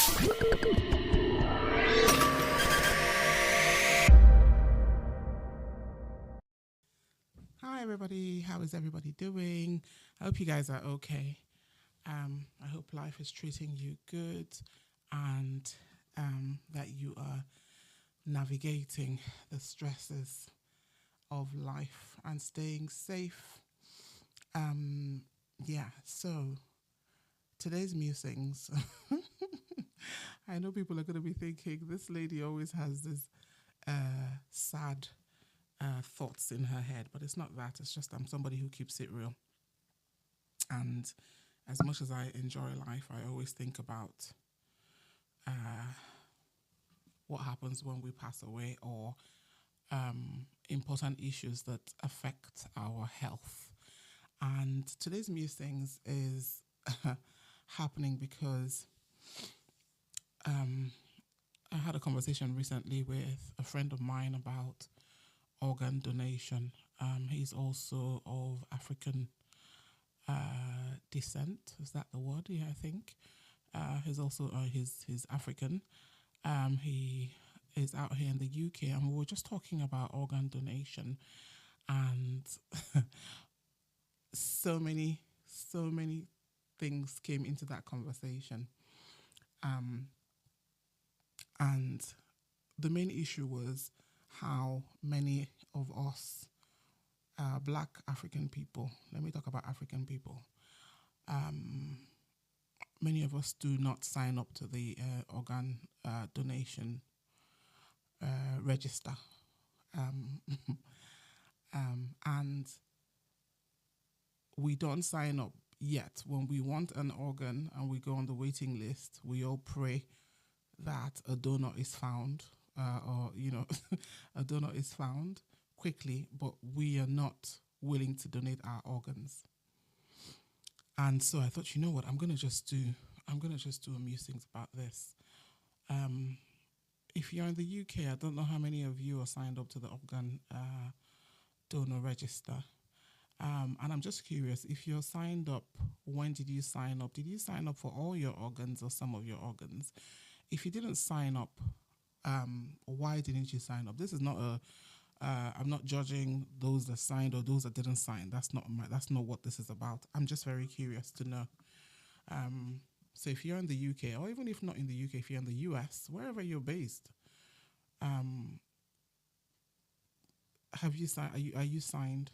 Hi everybody, how is everybody doing? I hope you guys are okay. I hope life is treating you good and that you are navigating the stresses of life and staying safe. So today's musings. I know people are going to be thinking this lady always has this sad thoughts in her head, but it's not that. It's just I'm somebody who keeps it real. And as much as I enjoy life, I always think about what happens when we pass away or important issues that affect our health. And today's musings is happening because I had a conversation recently with a friend of mine about organ donation. He's also of African descent. Is that the word? Yeah, I think. He's also he's African. He is out here in the UK, and we were just talking about organ donation, and so many things came into that conversation. And the main issue was how many of us, Black African people, let me talk about African people, many of us do not sign up to the organ donation register. And we don't sign up yet. When we want an organ and we go on the waiting list, we all pray that a donor is found, a donor is found quickly, but we are not willing to donate our organs. And so I thought, you know what, I'm gonna just do a musings about this. If you're in the UK, I don't know how many of you are signed up to the organ donor register. And I'm just curious, if you're signed up, when did you sign up? Did you sign up for all your organs or some of your organs? If you didn't sign up, why didn't you sign up? This is not I'm not judging those that signed or those that didn't sign. That's not what this is about. I'm just very curious to know. So if you're in the UK, or even if not in the UK, if you're in the US, wherever you're based, have you signed? Are you signed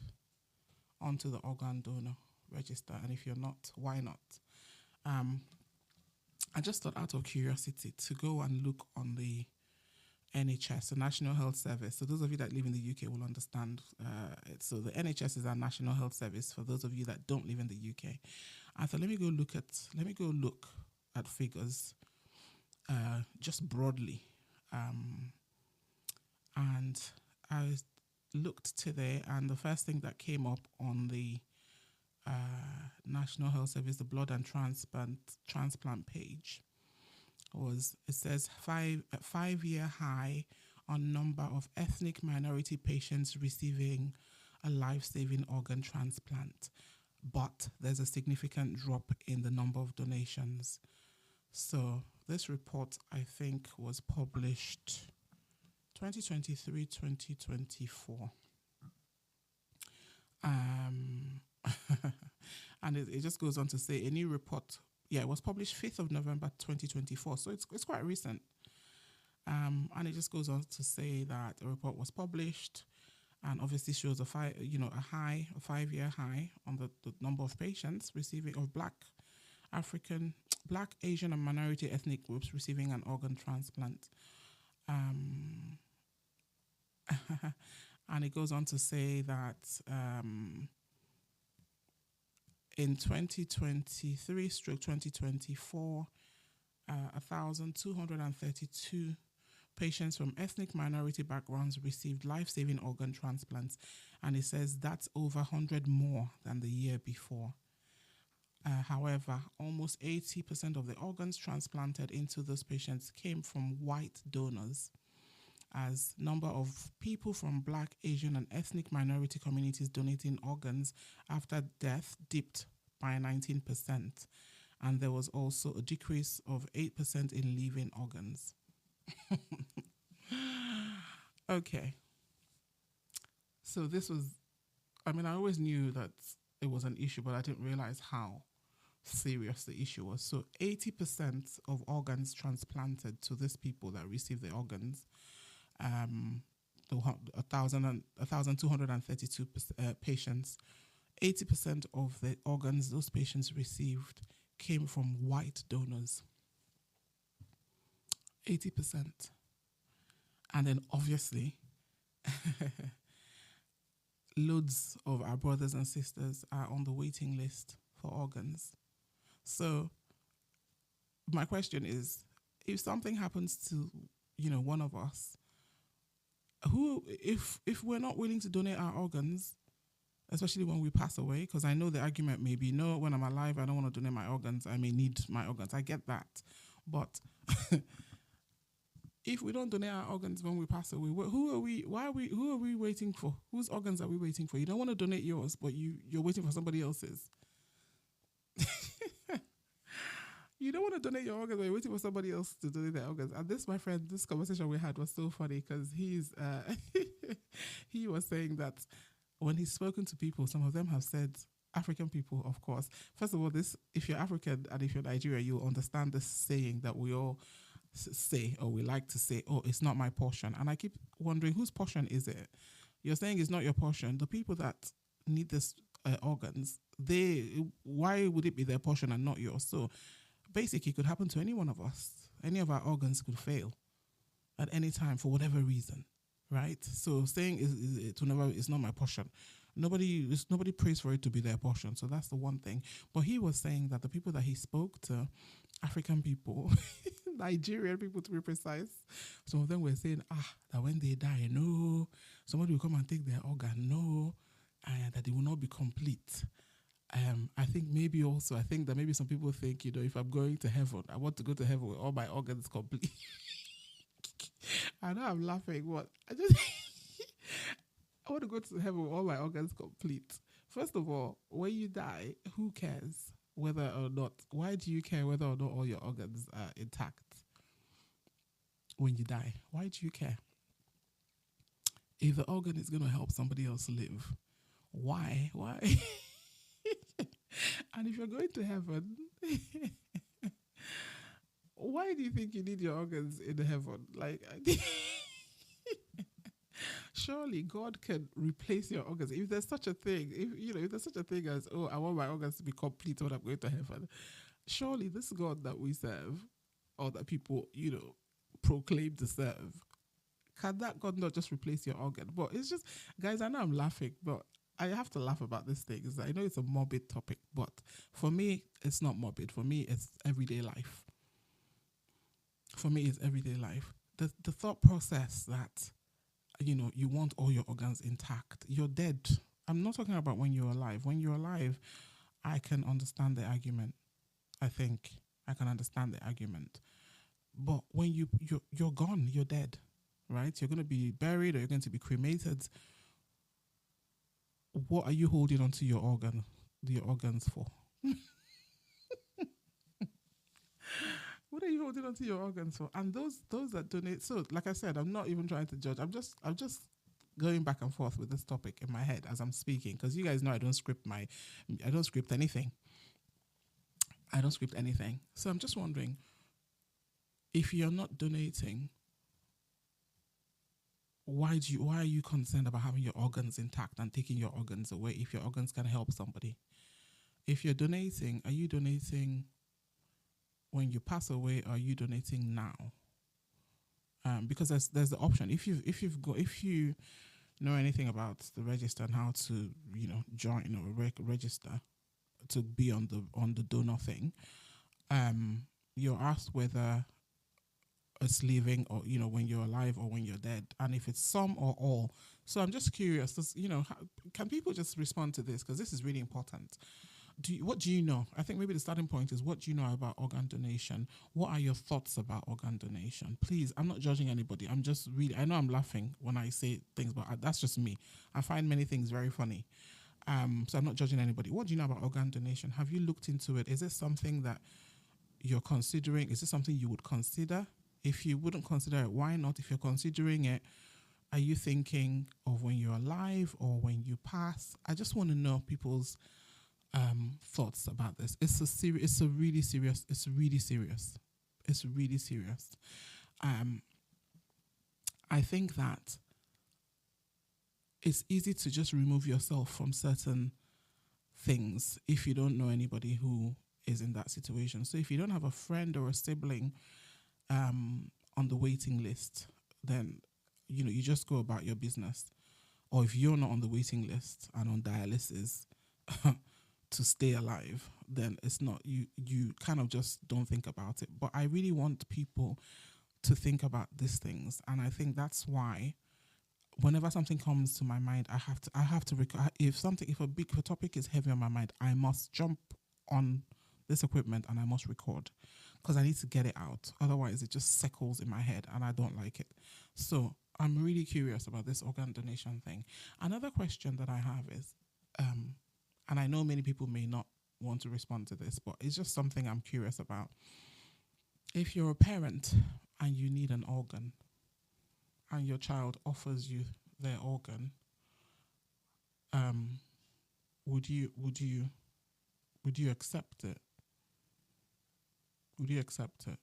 onto the organ donor register? And if you're not, why not? I just thought, out of curiosity, to go and look on the NHS, the National Health Service. So those of you that live in the UK will understand. So the NHS is our National Health Service. For those of you that don't live in the UK, I thought, let me go look at figures, just broadly. And I looked today, and the first thing that came up on the National Health Service, the Blood and Transplant page, it says 5-year high on number of ethnic minority patients receiving a life-saving organ transplant, but there's a significant drop in the number of donations. So this report, I think, was published 2023-2024. And it just goes on to say a new report. Yeah, it was published 5th of November 2024, so it's quite recent. And it just goes on to say that a report was published, and obviously shows a 5-year high on the number of patients receiving of Black, Asian, and minority ethnic groups receiving an organ transplant. And it goes on to say that in 2023/2024, 1,232 patients from ethnic minority backgrounds received life-saving organ transplants, and it says that's over 100 more than the year before. However, almost 80% of the organs transplanted into those patients came from white donors, as number of people from Black, Asian, and ethnic minority communities donating organs after death dipped by 19%. and there was also a decrease of 8% in living organs. Okay. So this was, I mean, I always knew that it was an issue, but I didn't realize how serious the issue was. So 80% of organs transplanted to these people that receive the organs, the 1,232 patients, 80% of the organs those patients received came from white donors. 80%. And then obviously, loads of our brothers and sisters are on the waiting list for organs. So my question is, if something happens to, one of us, if we're not willing to donate our organs, especially when we pass away, because I know the argument may be, no, when I'm alive, I don't want to donate my organs. I may need my organs. I get that. But if we don't donate our organs when we pass away, who are we waiting for? Whose organs are we waiting for? You don't want to donate yours, but you're waiting for somebody else's. You don't want to donate your organs, but you're waiting for somebody else to donate their organs. And this, my friend, this conversation we had was so funny because he was saying that when he's spoken to people, some of them have said, African people, of course. First of all, if you're African and if you're Nigerian, you'll understand this saying that we all say, or we like to say, oh, it's not my portion. And I keep wondering, whose portion is it? You're saying it's not your portion. The people that need this organs, why would it be their portion and not yours? So basically, it could happen to any one of us. Any of our organs could fail at any time for whatever reason, right? So saying it's not my portion. Nobody prays for it to be their portion. So that's the one thing. But he was saying that the people that he spoke to, African people, Nigerian people to be precise, some of them were saying, that when they die, no, somebody will come and take their organ, no, and that it will not be complete. I think that maybe some people think, if I'm going to heaven, I want to go to heaven with all my organs complete. I know I'm laughing, but I want to go to heaven with all my organs complete. First of all, when you die, who cares whether or not? Why do you care whether or not all your organs are intact when you die? Why do you care? If the organ is going to help somebody else live, why? And if you're going to heaven, why do you think you need your organs in heaven? Surely God can replace your organs. If there's such a thing, if there's such a thing as, I want my organs to be complete when I'm going to heaven, surely this God that we serve, or that people, proclaim to serve, can that God not just replace your organ? But it's just, guys, I know I'm laughing, but I have to laugh about this thing. I know it's a morbid topic, but for me, it's not morbid. For me, it's everyday life. The thought process that, you want all your organs intact. You're dead. I'm not talking about when you're alive. When you're alive, I can understand the argument. I think I can understand the argument. But when you're gone, you're dead, right? You're going to be buried or you're going to be cremated. What are you holding onto your organs for? What are you holding onto your organs for? And those that donate. So, like I said, I'm not even trying to judge. I'm just going back and forth with this topic in my head as I'm speaking, because you guys know I don't script anything. So I'm just wondering, if you're not donating, why are you concerned about having your organs intact and taking your organs away if your organs can help somebody? If you're donating, are you donating when you pass away, or are you donating now? Because there's the option. If you know anything about the register and how to join or register to be on the donor thing, you're asked whether it's living or when you're alive or when you're dead, and if it's some or all. So I'm just curious, can people just respond to this, because this is really important. What do you know? I think maybe the starting point is, what do you know about organ donation? What are your thoughts about organ donation? Please, I'm not judging anybody. I'm just really, I know I'm laughing when I say things, but that's just me. I find many things very funny. So I'm not judging anybody. What do you know about organ donation? Have you looked into it? Is it something that you're considering? Is it something you would consider? If you wouldn't consider it, why not? If you're considering it, are you thinking of when you're alive or when you pass? I just want to know people's thoughts about this. It's really serious. It's really serious. It's really serious. I think that it's easy to just remove yourself from certain things if you don't know anybody who is in that situation. So if you don't have a friend or a sibling on the waiting list, then you just go about your business. Or if you're not on the waiting list and on dialysis to stay alive, then it's not you kind of just don't think about it. But I really want people to think about these things, and I think that's why whenever something comes to my mind, I have to if a topic is heavy on my mind, I must jump on this equipment and I must record, because I need to get it out. Otherwise, it just settles in my head and I don't like it. So I'm really curious about this organ donation thing. Another question that I have is, and I know many people may not want to respond to this, but it's just something I'm curious about. If you're a parent and you need an organ, and your child offers you their organ, would you accept it? Would you accept it?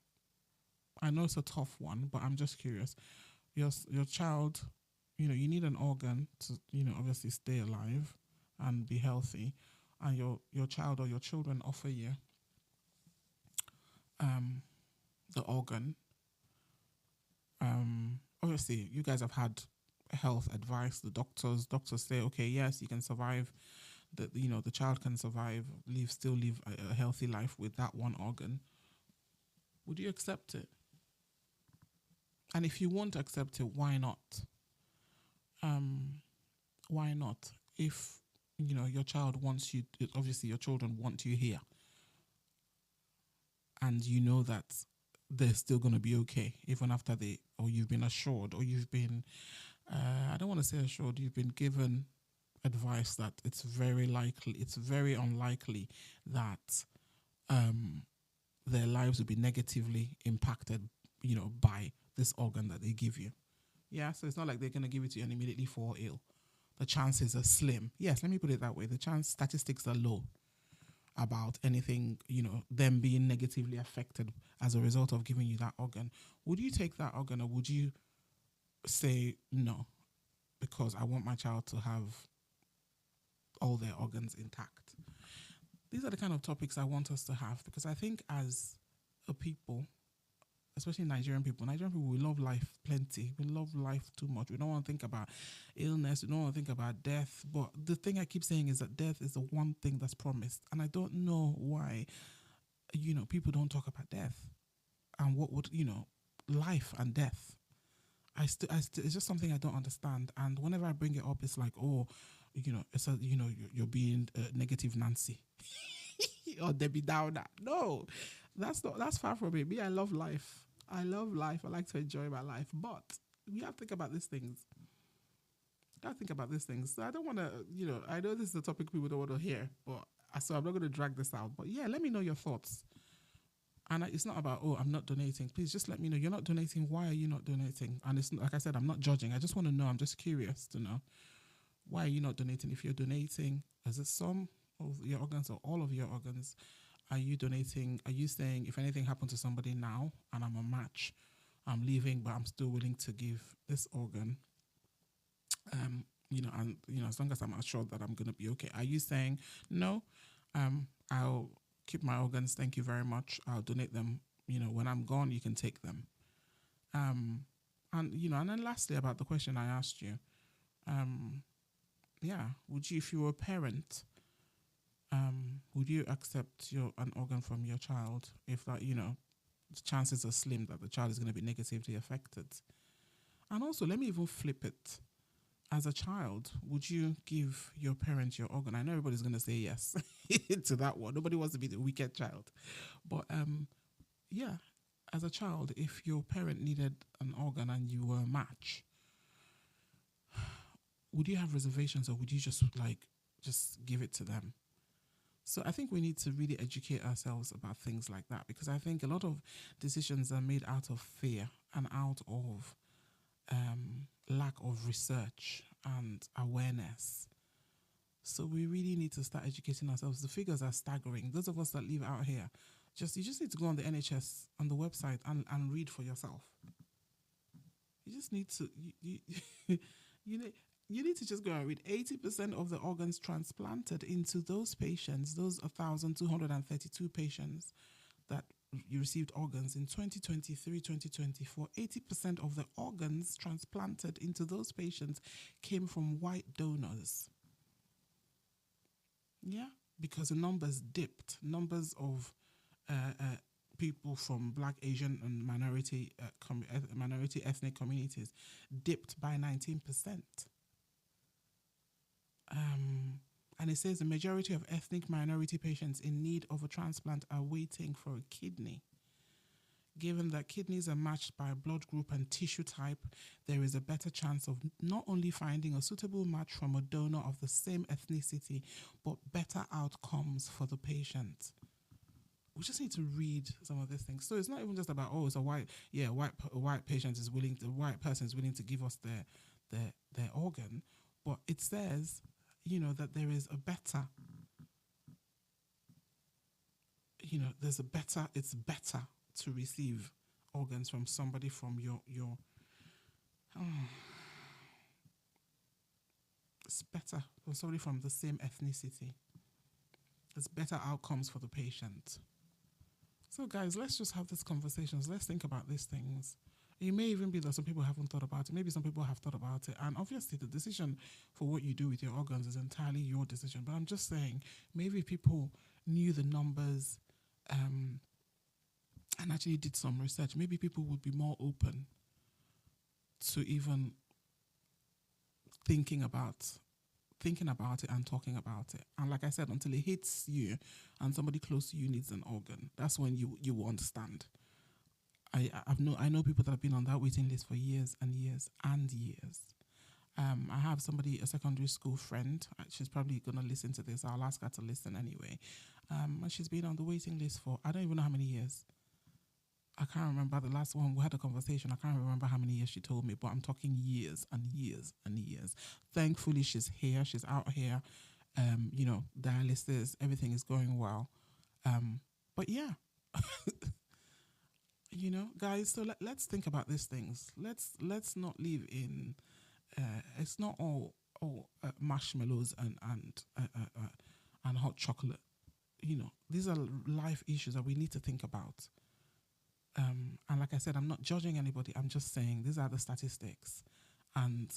I know it's a tough one, but I'm just curious. Your child, you need an organ to, obviously stay alive and be healthy, and your child or your children offer you the organ. Obviously, you guys have had health advice. The doctors say, okay, yes, you can survive. The child can survive, still live a healthy life with that one organ. Would you accept it? And if you won't accept it, why not? Why not? If your child wants you, obviously your children want you here, and you know that they're still going to be okay even after you've been assured, or you've been I don't want to say assured, you've been given advice that it's very unlikely that their lives will be negatively impacted by this organ that they give you. Yeah, so it's not like they're going to give it to you and immediately fall ill. The chances are slim. Yes, let me put it that way. The statistics are low about anything, them being negatively affected as a result of giving you that organ. Would you take that organ, or would you say no, because I want my child to have all their organs intact? These are the kind of topics I want us to have, because I think as a people, especially Nigerian people, we love life plenty. We love life too much. We don't want to think about illness. We don't want to think about death. But the thing I keep saying is that death is the one thing that's promised. And I don't know why, people don't talk about death and what would, life and death. It's just something I don't understand. And whenever I bring it up, it's like, you're being negative Nancy or Debbie Downer. No, that's far from it. Me, I love life. I like to enjoy my life. But we have to think about these things. So I don't want to, I know this is a topic people don't want to hear, but so I'm not going to drag this out. But yeah, let me know your thoughts. And it's not about, I'm not donating. Please just let me know. You're not donating. Why are you not donating? And it's like I said, I'm not judging. I just want to know. I'm just curious to know. Why are you not donating? If you're donating, is it some of your organs or all of your organs? Are you donating? Are you saying if anything happened to somebody now and I'm a match, I'm leaving, but I'm still willing to give this organ? As long as I'm assured that I'm going to be okay. Are you saying no? I'll keep my organs. Thank you very much. I'll donate them. When I'm gone, you can take them. And then lastly, about the question I asked you, would you, if you were a parent, would you accept an organ from your child if that, the chances are slim that the child is going to be negatively affected? And also, let me even flip it. As a child, would you give your parent your organ? I know everybody's going to say yes to that one. Nobody wants to be the wicked child. But as a child, if your parent needed an organ and you were a match, would you have reservations, or would you just just give it to them. So I think we need to really educate ourselves about things like that, because I think a lot of decisions are made out of fear and out of lack of research and awareness. So we really need to start educating ourselves. The figures are staggering. Those of us that live out here, you just need to go on the NHS on the website and read for yourself. You just need to you need to just go and read. 80% of the organs transplanted into those patients, those 1,232 patients that you received organs in 2023, 2024, 80% of the organs transplanted into those patients came from white donors. Yeah, because the numbers dipped. Numbers of people from Black, Asian, and minority ethnic communities dipped by 19%. And it says the majority of ethnic minority patients in need of a transplant are waiting for a kidney. Given that kidneys are matched by blood group and tissue type, there is a better chance of not only finding a suitable match from a donor of the same ethnicity, but better outcomes for the patient. We just need to read some of these things. So it's not even just about, it's a white patient is willing, the white person is willing to give us their organ, but it says, that there is a better, it's better to receive organs from somebody from it's better for somebody from the same ethnicity. It's better outcomes for the patient. So guys, let's just have these conversations. Let's think about these things. It may even be that some people haven't thought about it. Maybe some people have thought about it. And obviously the decision for what you do with your organs is entirely your decision. But I'm just saying, maybe if people knew the numbers and actually did some research, maybe people would be more open to even thinking about it and talking about it. And like I said, until it hits you and somebody close to you needs an organ, that's when you will understand. I know people that have been on that waiting list for years and years and years. I have a secondary school friend. She's probably going to listen to this. I'll ask her to listen anyway. And she's been on the waiting list for, I don't even know how many years. I can't remember the last one. We had a conversation. I can't remember how many years she told me, but I'm talking years and years and years. Thankfully, she's here. She's out here. Dialysis, everything is going well. But yeah. Guys, so let's think about these things. Let's not live in it's not all marshmallows and hot chocolate. These are life issues that we need to think about. And like I said, I'm not judging anybody. I'm just saying these are the statistics, and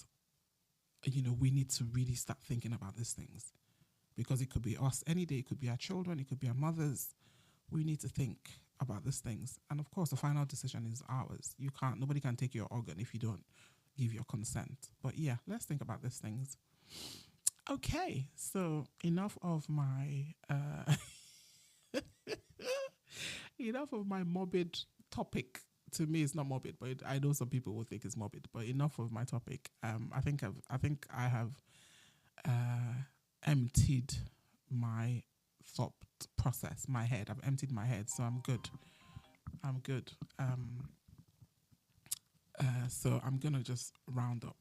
we need to really start thinking about these things, because it could be us any day. It could be our children. It could be our mothers. We need to think about these things. And of course, the final decision is ours. Nobody can take your organ if you don't give your consent. But yeah, let's think about these things. Okay, so enough of my morbid topic. To me, it's not morbid, but I know some people will think it's morbid. But enough of my topic. I think I have emptied my thought process, my head. I've emptied my head, so I'm good. So I'm gonna just round up.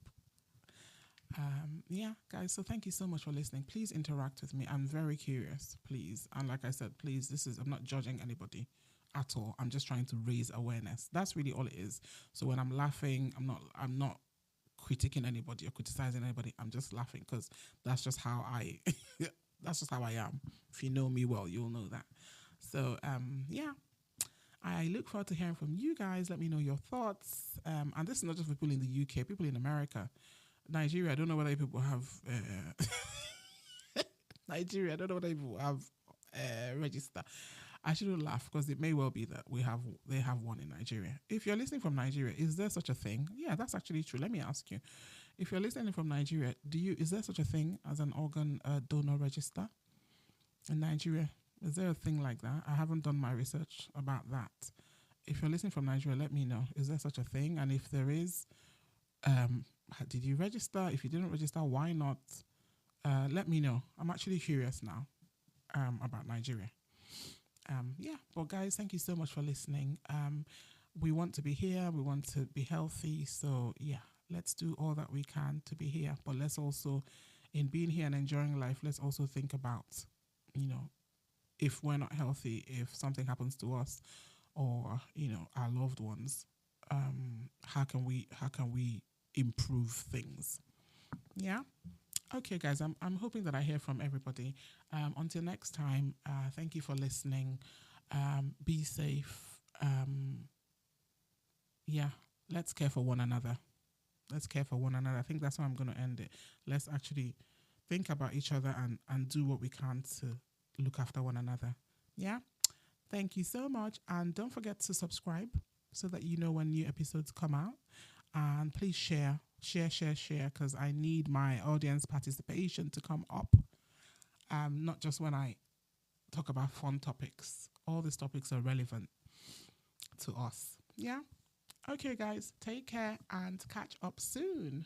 Guys, so thank you so much for listening. Please interact with me. I'm very curious, please. And like I said, please, I'm not judging anybody at all. I'm just trying to raise awareness. That's really all it is. So when I'm laughing, I'm not critiquing anybody or criticizing anybody. I'm just laughing because that's just how I am. If you know me well, you'll know that. So I look forward to hearing from you guys. Let me know your thoughts. And this is not just for people in the UK, people in America, Nigeria. I don't know whether people have Nigeria. I don't know whether people have register. I shouldn't laugh because it may well be that they have one in Nigeria. If you're listening from Nigeria, is there such a thing? Yeah, that's actually true. Let me ask you. If you're listening from Nigeria, is there such a thing as an organ donor register in Nigeria? Is there a thing like that? I haven't done my research about that. If you're listening from Nigeria, let me know. Is there such a thing? And if there is, did you register? If you didn't register, why not? let me know. I'm actually curious now about Nigeria. Yeah, but guys, thank you so much for listening. We want to be here. We want to be healthy. So yeah, let's do all that we can to be here. But let's also, in being here and enjoying life, let's also think about, if we're not healthy, if something happens to us or, our loved ones, how can we improve things? Yeah. Okay, guys, I'm hoping that I hear from everybody. Until next time, thank you for listening. Be safe. Yeah, let's care for one another. Let's care for one another. I think that's how I'm going to end it. Let's actually think about each other and do what we can to look after one another. Yeah. Thank you so much. And don't forget to subscribe so that you know when new episodes come out. And please share, because I need my audience participation to come up. Not just when I talk about fun topics. All these topics are relevant to us. Yeah. Okay, guys, take care and catch up soon.